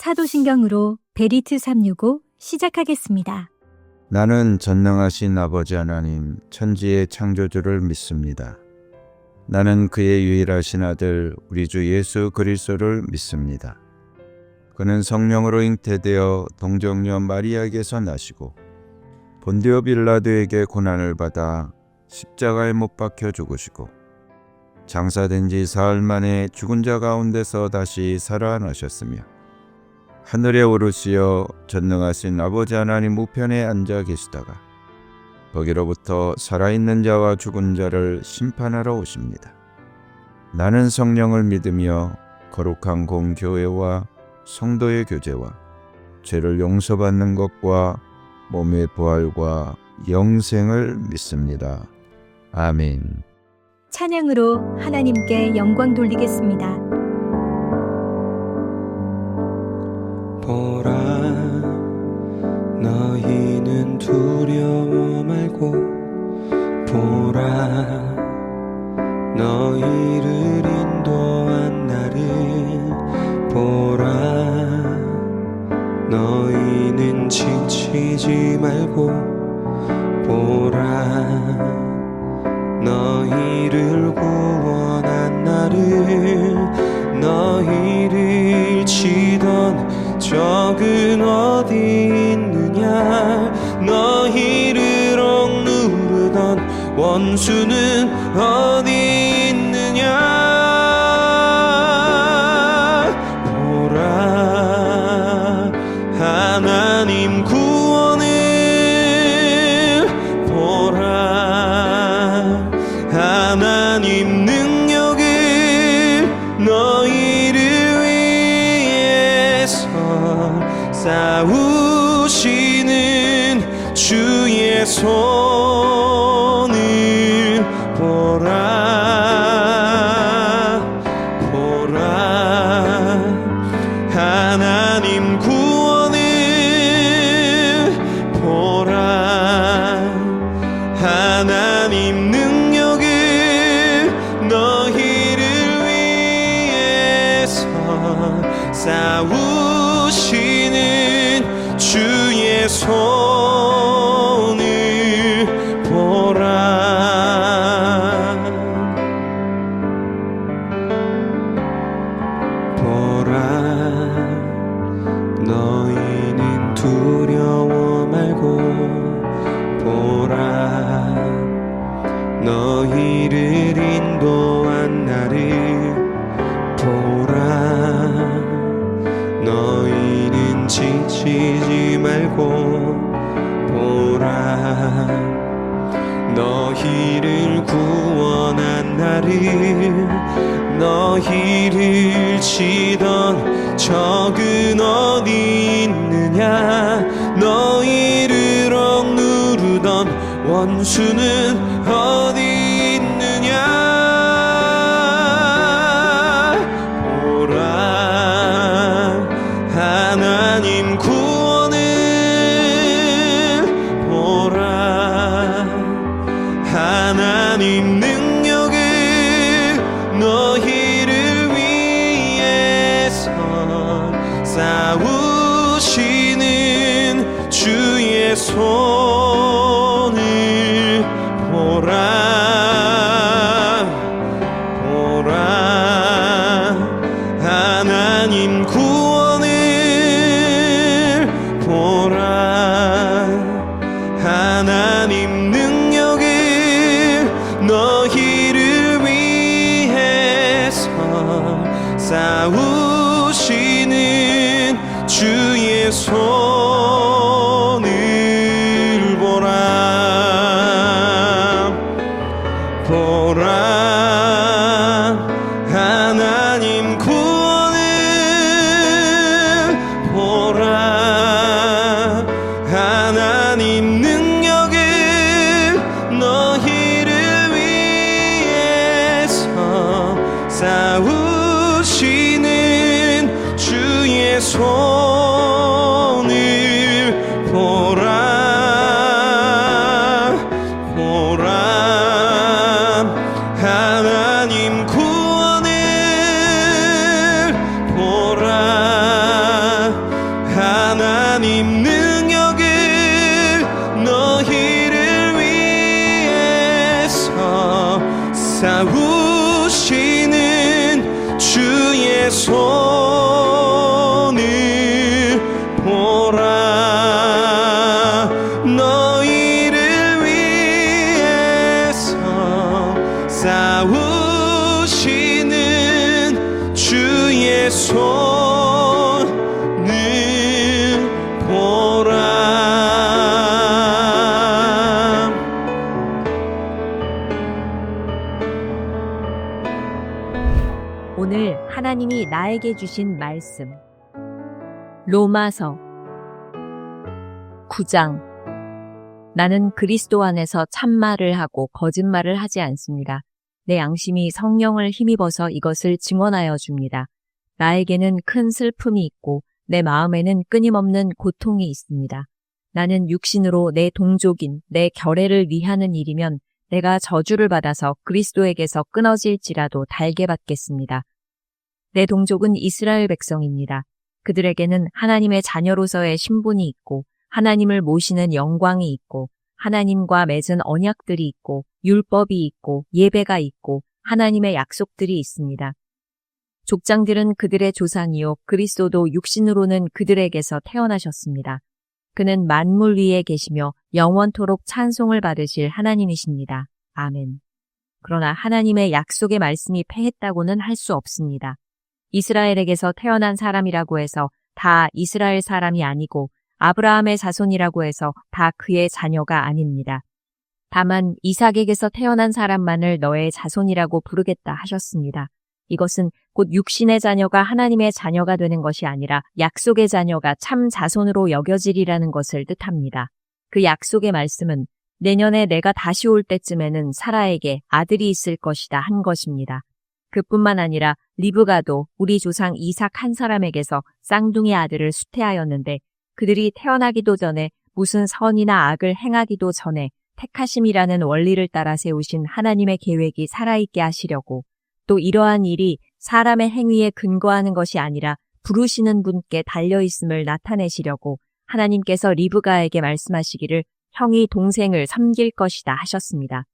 사도신경으로 베리트 365 시작하겠습니다. 나는 전능하신 아버지 하나님 천지의 창조주를 믿습니다. 나는 그의 유일하신 아들 우리 주 예수 그리스도를 믿습니다. 그는 성령으로 잉태되어 동정녀 마리아에게서 나시고 본디오 빌라도에게 고난을 받아 십자가에 못 박혀 죽으시고 장사된 지 사흘 만에 죽은 자 가운데서 다시 살아나셨으며 하늘에 오르시어 전능하신 아버지 하나님 우편에 앉아 계시다가 거기로부터 살아있는 자와 죽은 자를 심판하러 오십니다. 나는 성령을 믿으며 거룩한 공교회와 성도의 교제와 죄를 용서받는 것과 몸의 부활과 영생을 믿습니다. 아멘. 찬양으로 하나님께 영광 돌리겠습니다. 보라, 너희는 두려워 말고 보라, 너희를 인도한 나를 보라, 너희는 지치지 말고 보라, 너희를 구원한 나를, 너희를 치던 적은 어디 있느냐, 너희를 억누르던 원수는 어디 있느냐. 보라, 하나님 구원을 보라, 하나님 능력을 너희를 위해서 싸우시는 주의 손을 보라, 보라, 하나님 구원을 보라, 하나님 능력을 너희를 위해서 싸우시는 주의 손을 보라, 보라, 너희는 두려워 말고 보라, 너희를 인도한 나를 보라, 너희는 지치지 말고 보라, 너희를 구원한 나를, 너희를 치던 적은 어디 있느냐, 너희를 억누르던 원수는 어디 있느냐. 하나님 구원을 보라, 하나님 능력을 너희를 위해서 싸우시는 주의 손을 보라, 보라, 하나님 구원을 보라, 하나님 능력을 너희를 위해서 싸우시는 주의 손을 보라, 보라, 하나님 구원을 보라, 하나님 능력을 너희를 위해서 싸우시는 주의 손을 싸우시는 주의 손을 보라. 너희를 위해서 싸우시는 주의 손을 보라. 오늘 하나님이 나에게 주신 말씀. 로마서 9장. 나는 그리스도 안에서 참말을 하고 거짓말을 하지 않습니다. 내 양심이 성령을 힘입어서 이것을 증언하여 줍니다. 나에게는 큰 슬픔이 있고 내 마음에는 끊임없는 고통이 있습니다. 나는 육신으로 내 동족인 내 결애를 위하는 일이면 내가 저주를 받아서 그리스도에게서 끊어질지라도 달게 받겠습니다. 내 동족은 이스라엘 백성입니다. 그들에게는 하나님의 자녀로서의 신분이 있고 하나님을 모시는 영광이 있고 하나님과 맺은 언약들이 있고 율법이 있고 예배가 있고 하나님의 약속들이 있습니다. 족장들은 그들의 조상이요 그리스도도 육신으로는 그들에게서 태어나셨습니다. 그는 만물 위에 계시며 영원토록 찬송을 받으실 하나님이십니다. 아멘. 그러나 하나님의 약속의 말씀이 패했다고는 할 수 없습니다. 이스라엘에게서 태어난 사람이라고 해서 다 이스라엘 사람이 아니고 아브라함의 자손이라고 해서 다 그의 자녀가 아닙니다. 다만 이삭에게서 태어난 사람만을 너의 자손이라고 부르겠다 하셨습니다. 이것은 곧 육신의 자녀가 하나님의 자녀가 되는 것이 아니라 약속의 자녀가 참 자손으로 여겨지리라는 것을 뜻합니다. 그 약속의 말씀은 내년에 내가 다시 올 때쯤에는 사라에게 아들이 있을 것이다 한 것입니다. 그뿐만 아니라 리브가도 우리 조상 이삭 한 사람에게서 쌍둥이 아들을 수태하였는데 그들이 태어나기도 전에 무슨 선이나 악을 행하기도 전에 택하심이라는 원리를 따라 세우신 하나님의 계획이 살아있게 하시려고 또 이러한 일이 사람의 행위에 근거하는 것이 아니라 부르시는 분께 달려있음을 나타내시려고 하나님께서 리브가에게 말씀하시기를 형이 동생을 섬길 것이다 하셨습니다.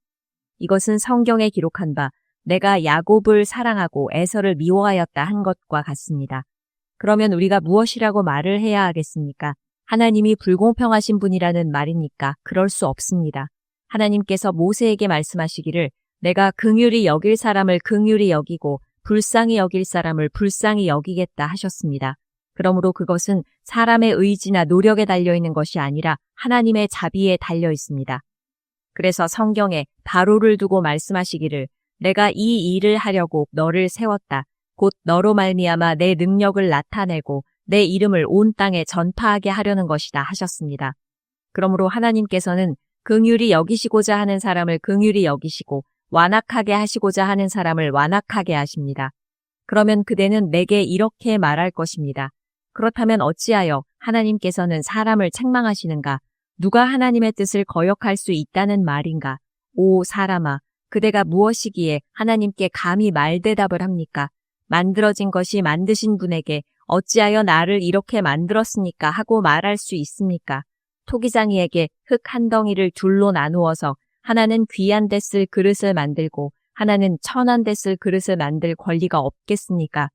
이것은 성경에 기록한 바 내가 야곱을 사랑하고 에서를 미워하였다 한 것과 같습니다. 그러면 우리가 무엇이라고 말을 해야 하겠습니까? 하나님이 불공평하신 분이라는 말입니까? 그럴 수 없습니다. 하나님께서 모세에게 말씀하시기를 내가 긍휼히 여길 사람을 긍휼히 여기고 불쌍히 여길 사람을 불쌍히 여기겠다 하셨습니다. 그러므로 그것은 사람의 의지나 노력에 달려있는 것이 아니라 하나님의 자비에 달려 있습니다. 그래서 성경에 바로를 두고 말씀하시기를 내가 이 일을 하려고 너를 세웠다. 곧 너로 말미암아 내 능력을 나타내고 내 이름을 온 땅에 전파하게 하려는 것이다 하셨습니다. 그러므로 하나님께서는 긍휼히 여기시고자 하는 사람을 긍휼히 여기시고 완악하게 하시고자 하는 사람을 완악하게 하십니다. 그러면 그대는 내게 이렇게 말할 것입니다. 그렇다면 어찌하여 하나님께서는 사람을 책망하시는가? 누가 하나님의 뜻을 거역할 수 있다는 말인가? 오 사람아, 그대가 무엇이기에 하나님께 감히 말대답을 합니까? 만들어진 것이 만드신 분에게 어찌하여 나를 이렇게 만들었습니까? 하고 말할 수 있습니까? 토기장이에게 흙 한 덩이를 둘로 나누어서 하나는 귀한 데 쓸 그릇을 만들고 하나는 천한 데 쓸 그릇을 만들 권리가 없겠습니까?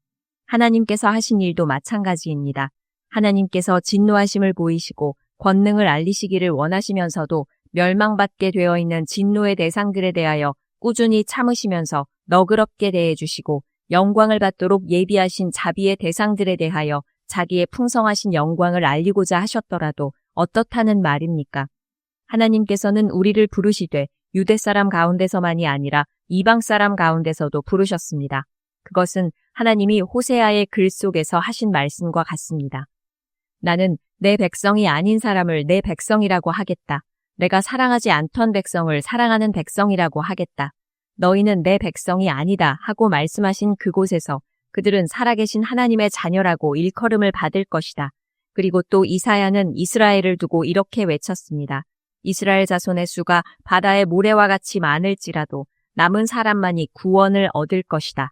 하나님께서 하신 일도 마찬가지입니다. 하나님께서 진노하심을 보이시고 권능을 알리시기를 원하시면서도 멸망받게 되어 있는 진노의 대상들에 대하여 꾸준히 참으시면서 너그럽게 대해주시고 영광을 받도록 예비하신 자비의 대상들에 대하여 자기의 풍성하신 영광을 알리고자 하셨더라도 어떻다는 말입니까? 하나님께서는 우리를 부르시되 유대 사람 가운데서만이 아니라 이방 사람 가운데서도 부르셨습니다. 그것은 하나님이 호세아의 글 속에서 하신 말씀과 같습니다. 나는 내 백성이 아닌 사람을 내 백성이라고 하겠다. 내가 사랑하지 않던 백성을 사랑하는 백성이라고 하겠다. 너희는 내 백성이 아니다 하고 말씀하신 그곳에서 그들은 살아계신 하나님의 자녀라고 일컬음을 받을 것이다. 그리고 또 이사야는 이스라엘을 두고 이렇게 외쳤습니다. 이스라엘 자손의 수가 바다의 모래와 같이 많을지라도 남은 사람만이 구원을 얻을 것이다.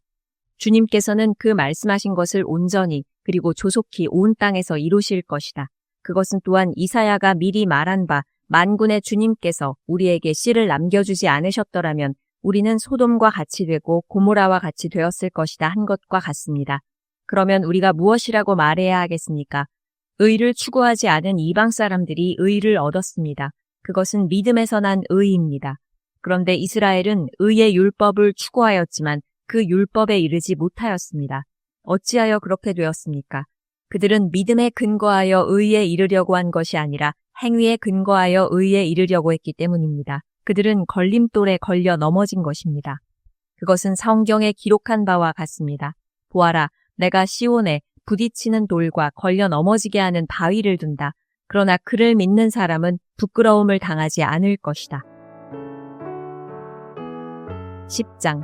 주님께서는 그 말씀하신 것을 온전히 그리고 조속히 온 땅에서 이루실 것이다. 그것은 또한 이사야가 미리 말한 바 만군의 주님께서 우리에게 씨를 남겨주지 않으셨더라면 우리는 소돔과 같이 되고 고모라와 같이 되었을 것이다 한 것과 같습니다. 그러면 우리가 무엇이라고 말해야 하겠습니까? 의를 추구하지 않은 이방 사람들이 의를 얻었습니다. 그것은 믿음에서 난 의입니다. 그런데 이스라엘은 의의 율법을 추구하였지만 그 율법에 이르지 못하였습니다. 어찌하여 그렇게 되었습니까? 그들은 믿음에 근거하여 의에 이르려고 한 것이 아니라 행위에 근거하여 의에 이르려고 했기 때문입니다. 그들은 걸림돌에 걸려 넘어진 것입니다. 그것은 성경에 기록한 바와 같습니다. 보아라, 내가 시온에 부딪히는 돌과 걸려 넘어지게 하는 바위를 둔다. 그러나 그를 믿는 사람은 부끄러움을 당하지 않을 것이다. 10장.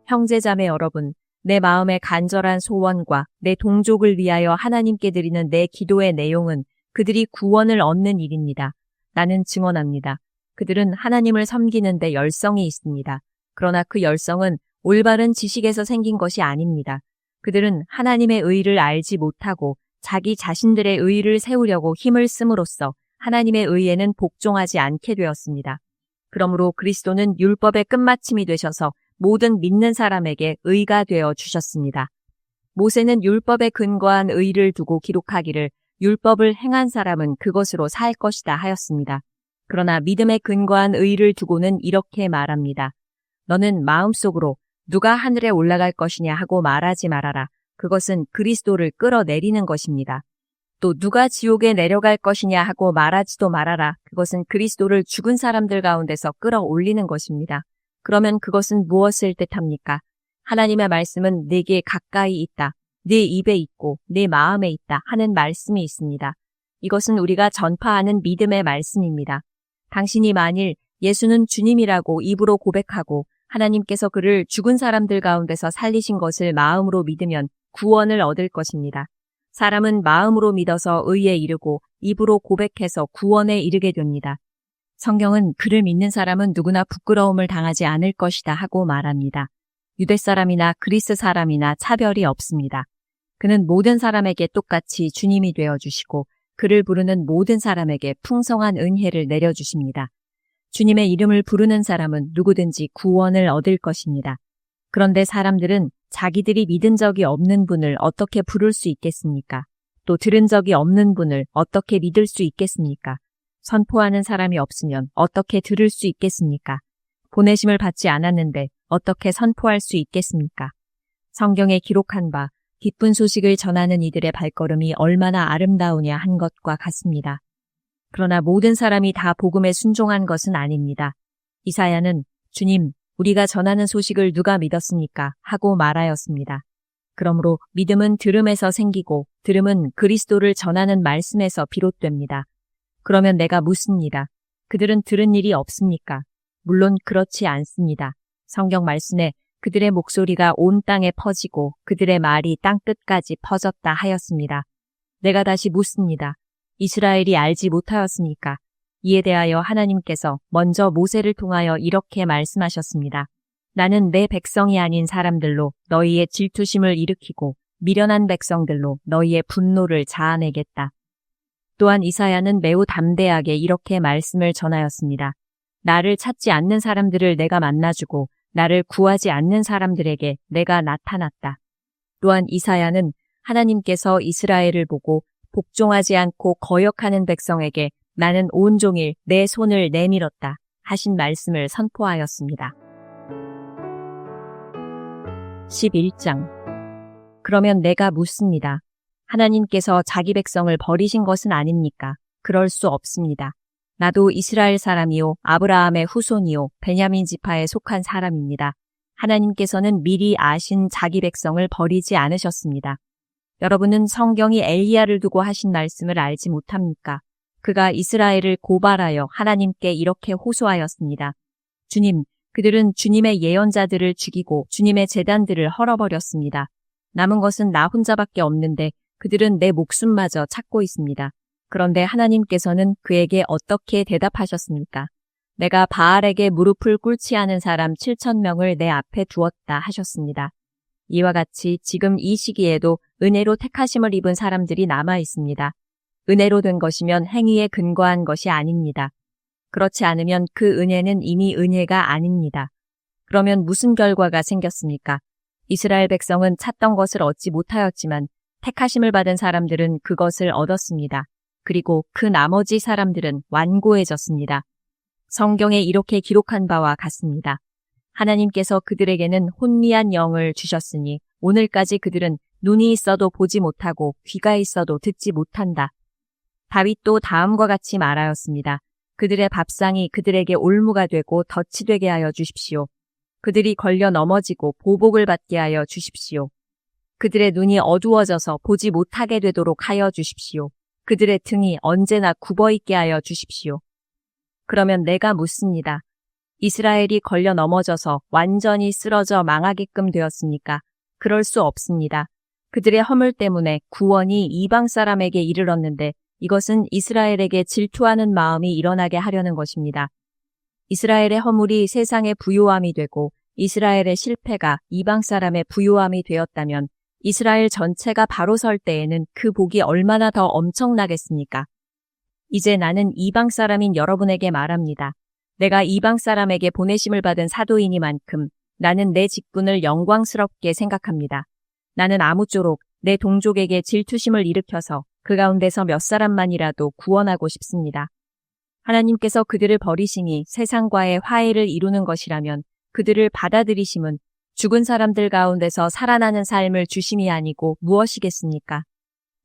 형제자매 여러분, 내 마음의 간절한 소원과 내 동족을 위하여 하나님께 드리는 내 기도의 내용은 그들이 구원을 얻는 일입니다. 나는 증언합니다. 그들은 하나님을 섬기는 데 열성이 있습니다. 그러나 그 열성은 올바른 지식에서 생긴 것이 아닙니다. 그들은 하나님의 의를 알지 못하고 자기 자신들의 의를 세우려고 힘을 씀으로써 하나님의 의에는 복종하지 않게 되었습니다. 그러므로 그리스도는 율법의 끝마침이 되셔서 모든 믿는 사람에게 의가 되어 주셨습니다. 모세는 율법에 근거한 의를 두고 기록하기를 율법을 행한 사람은 그것으로 살 것이다 하였습니다. 그러나 믿음에 근거한 의를 두고는 이렇게 말합니다. 너는 마음속으로 누가 하늘에 올라갈 것이냐 하고 말하지 말아라. 그것은 그리스도를 끌어내리는 것입니다. 또 누가 지옥에 내려갈 것이냐 하고 말하지도 말아라. 그것은 그리스도를 죽은 사람들 가운데서 끌어올리는 것입니다. 그러면 그것은 무엇을 뜻합니까? 하나님의 말씀은 내게 가까이 있다. 네 입에 있고 네 마음에 있다 하는 말씀이 있습니다. 이것은 우리가 전파하는 믿음의 말씀입니다. 당신이 만일 예수는 주님이라고 입으로 고백하고 하나님께서 그를 죽은 사람들 가운데서 살리신 것을 마음으로 믿으면 구원을 얻을 것입니다. 사람은 마음으로 믿어서 의에 이르고 입으로 고백해서 구원에 이르게 됩니다. 성경은 그를 믿는 사람은 누구나 부끄러움을 당하지 않을 것이다 하고 말합니다. 유대 사람이나 그리스 사람이나 차별이 없습니다. 그는 모든 사람에게 똑같이 주님이 되어주시고 그를 부르는 모든 사람에게 풍성한 은혜를 내려주십니다. 주님의 이름을 부르는 사람은 누구든지 구원을 얻을 것입니다. 그런데 사람들은 자기들이 믿은 적이 없는 분을 어떻게 부를 수 있겠습니까? 또 들은 적이 없는 분을 어떻게 믿을 수 있겠습니까? 선포하는 사람이 없으면 어떻게 들을 수 있겠습니까? 보내심을 받지 않았는데 어떻게 선포할 수 있겠습니까? 성경에 기록한 바 기쁜 소식을 전하는 이들의 발걸음이 얼마나 아름다우냐 한 것과 같습니다. 그러나 모든 사람이 다 복음에 순종한 것은 아닙니다. 이사야는 주님, 우리가 전하는 소식을 누가 믿었습니까? 하고 말하였습니다. 그러므로 믿음은 들음에서 생기고 들음은 그리스도를 전하는 말씀에서 비롯됩니다. 그러면 내가 묻습니다. 그들은 들은 일이 없습니까? 물론 그렇지 않습니다. 성경 말씀에 그들의 목소리가 온 땅에 퍼지고 그들의 말이 땅끝까지 퍼졌다 하였습니다. 내가 다시 묻습니다. 이스라엘이 알지 못하였습니까? 이에 대하여 하나님께서 먼저 모세를 통하여 이렇게 말씀하셨습니다. 나는 내 백성이 아닌 사람들로 너희의 질투심을 일으키고 미련한 백성들로 너희의 분노를 자아내겠다. 또한 이사야는 매우 담대하게 이렇게 말씀을 전하였습니다. 나를 찾지 않는 사람들을 내가 만나주고 나를 구하지 않는 사람들에게 내가 나타났다. 또한 이사야는 하나님께서 이스라엘을 보고 복종하지 않고 거역하는 백성에게 나는 온종일 내 손을 내밀었다 하신 말씀을 선포하였습니다. 11장. 그러면 내가 묻습니다. 하나님께서 자기 백성을 버리신 것은 아닙니까? 그럴 수 없습니다. 나도 이스라엘 사람이요 아브라함의 후손이요 베냐민 지파에 속한 사람입니다. 하나님께서는 미리 아신 자기 백성을 버리지 않으셨습니다. 여러분은 성경이 엘리야를 두고 하신 말씀을 알지 못합니까? 그가 이스라엘을 고발하여 하나님께 이렇게 호소하였습니다. 주님, 그들은 주님의 예언자들을 죽이고 주님의 제단들을 헐어버렸습니다. 남은 것은 나 혼자밖에 없는데 그들은 내 목숨마저 찾고 있습니다. 그런데 하나님께서는 그에게 어떻게 대답하셨습니까? 내가 바알에게 무릎을 꿇지 않은 사람 7,000명을 내 앞에 두었다 하셨습니다. 이와 같이 지금 이 시기에도 은혜로 택하심을 입은 사람들이 남아 있습니다. 은혜로 된 것이면 행위에 근거한 것이 아닙니다. 그렇지 않으면 그 은혜는 이미 은혜가 아닙니다. 그러면 무슨 결과가 생겼습니까? 이스라엘 백성은 찾던 것을 얻지 못하였지만 택하심을 받은 사람들은 그것을 얻었습니다. 그리고 그 나머지 사람들은 완고해졌습니다. 성경에 이렇게 기록한 바와 같습니다. 하나님께서 그들에게는 혼미한 영을 주셨으니 오늘까지 그들은 눈이 있어도 보지 못하고 귀가 있어도 듣지 못한다. 다윗도 다음과 같이 말하였습니다. 그들의 밥상이 그들에게 올무가 되고 덫이 되게 하여 주십시오. 그들이 걸려 넘어지고 보복을 받게 하여 주십시오. 그들의 눈이 어두워져서 보지 못하게 되도록 하여 주십시오. 그들의 등이 언제나 굽어있게 하여 주십시오. 그러면 내가 묻습니다. 이스라엘이 걸려 넘어져서 완전히 쓰러져 망하게끔 되었습니까? 그럴 수 없습니다. 그들의 허물 때문에 구원이 이방 사람에게 이르렀는데 이것은 이스라엘에게 질투하는 마음이 일어나게 하려는 것입니다. 이스라엘의 허물이 세상의 부요함이 되고 이스라엘의 실패가 이방 사람의 부요함이 되었다면 이스라엘 전체가 바로 설 때에는 그 복이 얼마나 더 엄청나겠습니까? 이제 나는 이방 사람인 여러분에게 말합니다. 내가 이방 사람에게 보내심을 받은 사도이니만큼 나는 내 직분을 영광스럽게 생각합니다. 나는 아무쪼록 내 동족에게 질투심을 일으켜서 그 가운데서 몇 사람만이라도 구원하고 싶습니다. 하나님께서 그들을 버리시니 세상과의 화해를 이루는 것이라면 그들을 받아들이심은 죽은 사람들 가운데서 살아나는 삶을 주심이 아니고 무엇이겠습니까?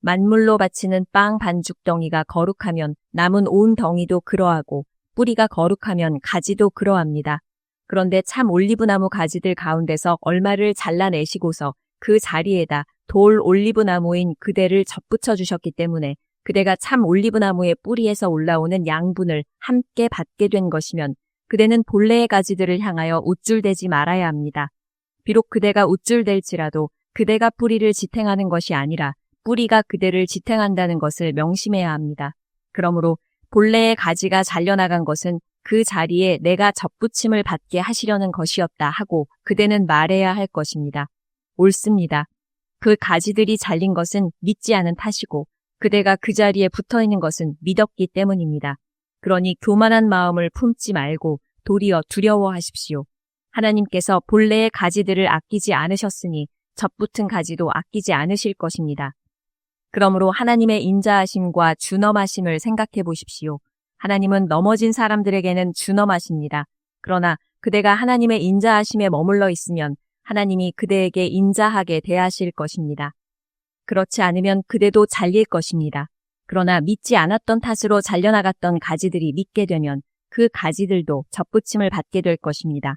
만물로 바치는 빵 반죽 덩이가 거룩하면 남은 온 덩이도 그러하고 뿌리가 거룩하면 가지도 그러합니다. 그런데 참 올리브나무 가지들 가운데서 얼마를 잘라내시고서 그 자리에다 돌 올리브나무인 그대를 접붙여 주셨기 때문에 그대가 참 올리브나무의 뿌리에서 올라오는 양분을 함께 받게 된 것이면 그대는 본래의 가지들을 향하여 우쭐대지 말아야 합니다. 비록 그대가 우쭐댈지라도 그대가 뿌리를 지탱하는 것이 아니라 뿌리가 그대를 지탱한다는 것을 명심해야 합니다. 그러므로 본래의 가지가 잘려나간 것은 그 자리에 내가 접붙임을 받게 하시려는 것이었다 하고 그대는 말해야 할 것입니다. 옳습니다. 그 가지들이 잘린 것은 믿지 않은 탓이고 그대가 그 자리에 붙어있는 것은 믿었기 때문입니다. 그러니 교만한 마음을 품지 말고 도리어 두려워하십시오. 하나님께서 본래의 가지들을 아끼지 않으셨으니 접붙은 가지도 아끼지 않으실 것입니다. 그러므로 하나님의 인자하심과 준엄하심을 생각해 보십시오. 하나님은 넘어진 사람들에게는 준엄하십니다. 그러나 그대가 하나님의 인자하심에 머물러 있으면 하나님이 그대에게 인자하게 대하실 것입니다. 그렇지 않으면 그대도 잘릴 것입니다. 그러나 믿지 않았던 탓으로 잘려나갔던 가지들이 믿게 되면 그 가지들도 접붙임을 받게 될 것입니다.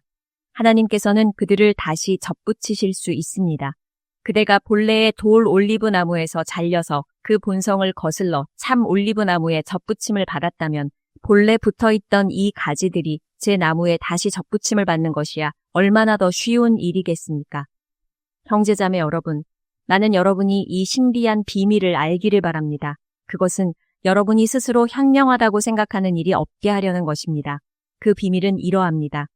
하나님께서는 그들을 다시 접붙이실 수 있습니다. 그대가 본래의 돌 올리브 나무에서 잘려서 그 본성을 거슬러 참 올리브 나무에 접붙임을 받았다면 본래 붙어있던 이 가지들이 제 나무에 다시 접붙임을 받는 것이야 얼마나 더 쉬운 일이겠습니까? 형제자매 여러분, 나는 여러분이 이 신비한 비밀을 알기를 바랍니다. 그것은 여러분이 스스로 현명하다고 생각하는 일이 없게 하려는 것입니다. 그 비밀은 이러합니다.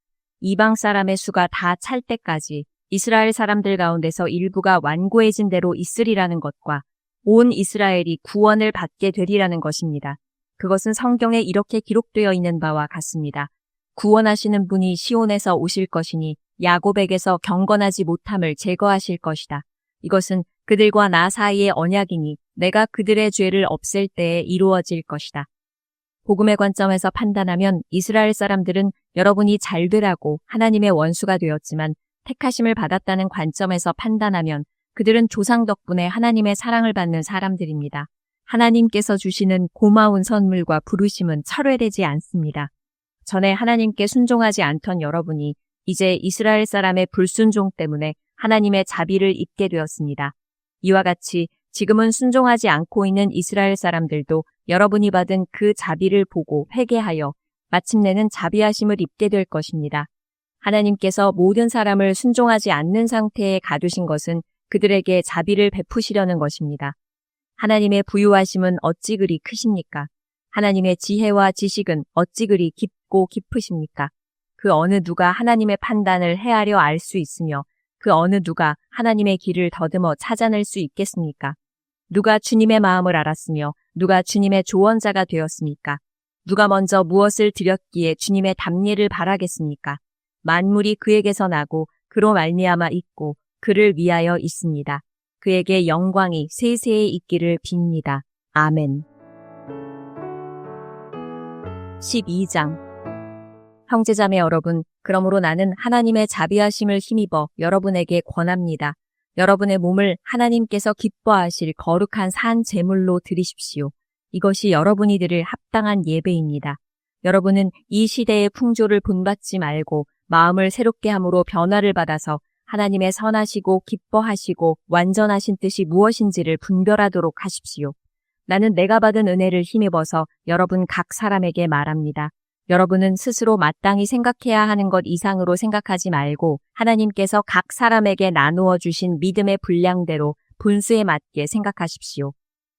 이방 사람의 수가 다 찰 때까지 이스라엘 사람들 가운데서 일부가 완고해진 대로 있으리라는 것과 온 이스라엘이 구원을 받게 되리라는 것입니다. 그것은 성경에 이렇게 기록되어 있는 바와 같습니다. 구원하시는 분이 시온에서 오실 것이니 야곱에게서 경건하지 못함을 제거하실 것이다. 이것은 그들과 나 사이의 언약이니 내가 그들의 죄를 없앨 때에 이루어질 것이다. 복음의 관점에서 판단하면 이스라엘 사람들은 여러분이 잘 되라고 하나님의 원수가 되었지만 택하심을 받았다는 관점에서 판단하면 그들은 조상 덕분에 하나님의 사랑을 받는 사람들입니다. 하나님께서 주시는 고마운 선물과 부르심은 철회되지 않습니다. 전에 하나님께 순종하지 않던 여러분이 이제 이스라엘 사람의 불순종 때문에 하나님의 자비를 입게 되었습니다. 이와 같이 지금은 순종하지 않고 있는 이스라엘 사람들도 여러분이 받은 그 자비를 보고 회개하여 마침내는 자비하심을 입게 될 것입니다. 하나님께서 모든 사람을 순종하지 않는 상태에 가두신 것은 그들에게 자비를 베푸시려는 것입니다. 하나님의 부유하심은 어찌 그리 크십니까? 하나님의 지혜와 지식은 어찌 그리 깊고 깊으십니까? 그 어느 누가 하나님의 판단을 헤아려 알 수 있으며 그 어느 누가 하나님의 길을 더듬어 찾아낼 수 있겠습니까? 누가 주님의 마음을 알았으며 누가 주님의 조언자가 되었습니까? 누가 먼저 무엇을 드렸기에 주님의 답례를 바라겠습니까? 만물이 그에게서 나고 그로 말미암아 있고 그를 위하여 있습니다. 그에게 영광이 세세에 있기를 빕니다. 아멘. 12장. 형제자매 여러분, 그러므로 나는 하나님의 자비하심을 힘입어 여러분에게 권합니다. 여러분의 몸을 하나님께서 기뻐하실 거룩한 산 제물로 드리십시오. 이것이 여러분이 드릴 합당한 예배입니다. 여러분은 이 시대의 풍조를 본받지 말고 마음을 새롭게 함으로 변화를 받아서 하나님의 선하시고 기뻐하시고 완전하신 뜻이 무엇인지를 분별하도록 하십시오. 나는 내가 받은 은혜를 힘입어서 여러분 각 사람에게 말합니다. 여러분은 스스로 마땅히 생각해야 하는 것 이상으로 생각하지 말고 하나님께서 각 사람에게 나누어 주신 믿음의 분량대로 분수에 맞게 생각하십시오.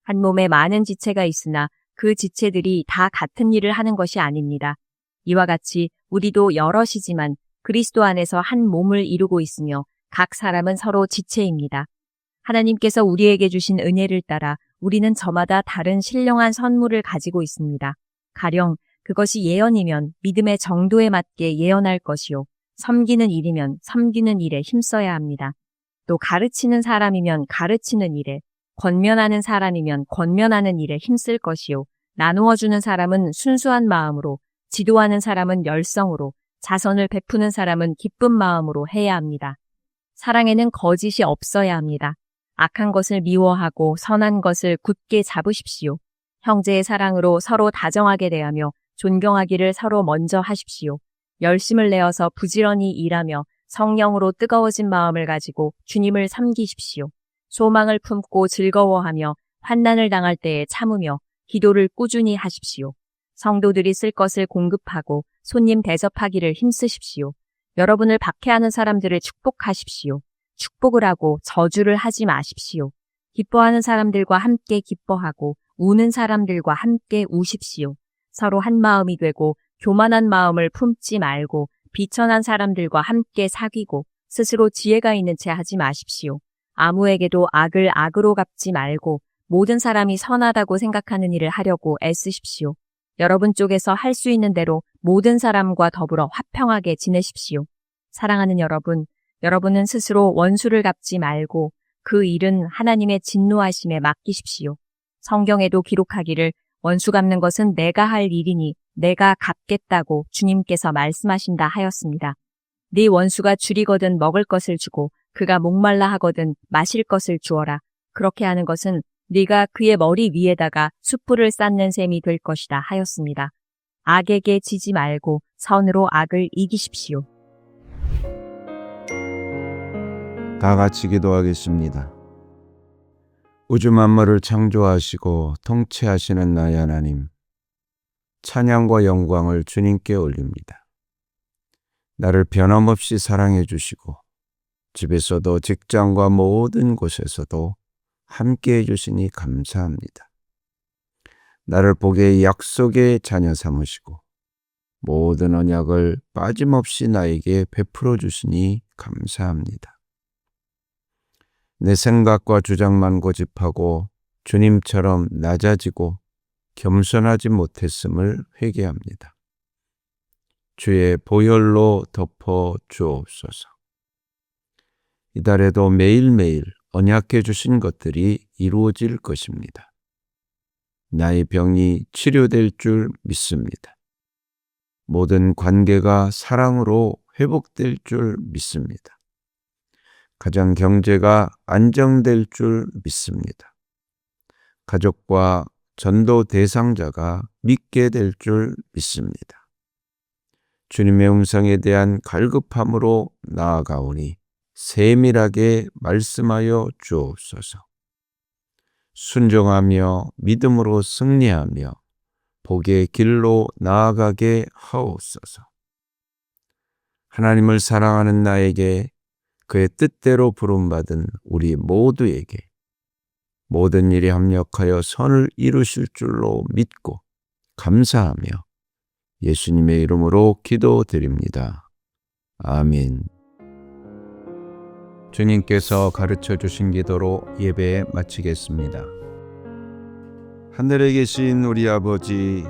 한 몸에 많은 지체가 있으나 그 지체들이 다 같은 일을 하는 것이 아닙니다. 이와 같이 우리도 여럿이지만 그리스도 안에서 한 몸을 이루고 있으며 각 사람은 서로 지체입니다. 하나님께서 우리에게 주신 은혜를 따라 우리는 저마다 다른 신령한 선물을 가지고 있습니다. 가령 그것이 예언이면 믿음의 정도에 맞게 예언할 것이요. 섬기는 일이면 섬기는 일에 힘써야 합니다. 또 가르치는 사람이면 가르치는 일에, 권면하는 사람이면 권면하는 일에 힘쓸 것이요. 나누어주는 사람은 순수한 마음으로, 지도하는 사람은 열성으로, 자선을 베푸는 사람은 기쁜 마음으로 해야 합니다. 사랑에는 거짓이 없어야 합니다. 악한 것을 미워하고 선한 것을 굳게 잡으십시오. 형제의 사랑으로 서로 다정하게 대하며 존경하기를 서로 먼저 하십시오. 열심을 내어서 부지런히 일하며 성령으로 뜨거워진 마음을 가지고 주님을 섬기십시오. 소망을 품고 즐거워하며 환난을 당할 때에 참으며 기도를 꾸준히 하십시오. 성도들이 쓸 것을 공급하고 손님 대접하기를 힘쓰십시오. 여러분을 박해하는 사람들을 축복하십시오. 축복을 하고 저주를 하지 마십시오. 기뻐하는 사람들과 함께 기뻐하고 우는 사람들과 함께 우십시오. 서로 한 마음이 되고 교만한 마음을 품지 말고 비천한 사람들과 함께 사귀고 스스로 지혜가 있는 채 하지 마십시오. 아무에게도 악을 악으로 갚지 말고 모든 사람이 선하다고 생각하는 일을 하려고 애쓰십시오. 여러분 쪽에서 할 수 있는 대로 모든 사람과 더불어 화평하게 지내십시오. 사랑하는 여러분, 여러분은 스스로 원수를 갚지 말고 그 일은 하나님의 진노하심에 맡기십시오. 성경에도 기록하기를 원수 갚는 것은 내가 할 일이니 내가 갚겠다고 주님께서 말씀하신다 하였습니다. 네 원수가 줄이거든 먹을 것을 주고 그가 목말라 하거든 마실 것을 주어라. 그렇게 하는 것은 네가 그의 머리 위에다가 숯불을 쌓는 셈이 될 것이다 하였습니다. 악에게 지지 말고 선으로 악을 이기십시오. 다 같이 기도하겠습니다. 우주 만물을 창조하시고 통치하시는 나의 하나님, 찬양과 영광을 주님께 올립니다. 나를 변함없이 사랑해 주시고 집에서도 직장과 모든 곳에서도 함께해 주시니 감사합니다. 나를 복의 약속의 자녀 삼으시고 모든 언약을 빠짐없이 나에게 베풀어 주시니 감사합니다. 내 생각과 주장만 고집하고 주님처럼 낮아지고 겸손하지 못했음을 회개합니다. 주의 보혈로 덮어 주옵소서. 이달에도 매일매일 언약해 주신 것들이 이루어질 것입니다. 나의 병이 치료될 줄 믿습니다. 모든 관계가 사랑으로 회복될 줄 믿습니다. 가정 경제가 안정될 줄 믿습니다. 가족과 전도 대상자가 믿게 될 줄 믿습니다. 주님의 음성에 대한 갈급함으로 나아가오니 세밀하게 말씀하여 주옵소서. 순종하며 믿음으로 승리하며 복의 길로 나아가게 하옵소서. 하나님을 사랑하는 나에게 그의 뜻대로 부름받은 우리 모두에게 모든 일이 합력하여 선을 이루실 줄로 믿고 감사하며 예수님의 이름으로 기도드립니다. 아멘. 주님께서 가르쳐 주신 기도로 예배 마치겠습니다. 하늘에 계신 우리 아버지,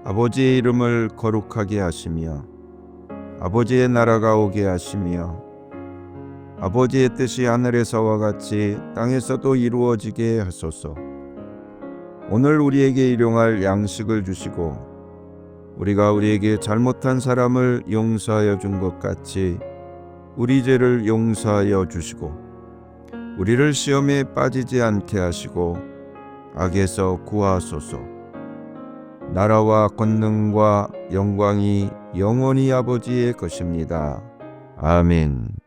아버지의 이름을 거룩하게 하시며 아버지의 나라가 오게 하시며 아버지의 뜻이 하늘에서와 같이 땅에서도 이루어지게 하소서. 오늘 우리에게 일용할 양식을 주시고 우리가 우리에게 잘못한 사람을 용서하여 준 것 같이 우리 죄를 용서하여 주시고 우리를 시험에 빠지지 않게 하시고 악에서 구하소서. 나라와 권능과 영광이 영원히 아버지의 것입니다. 아멘.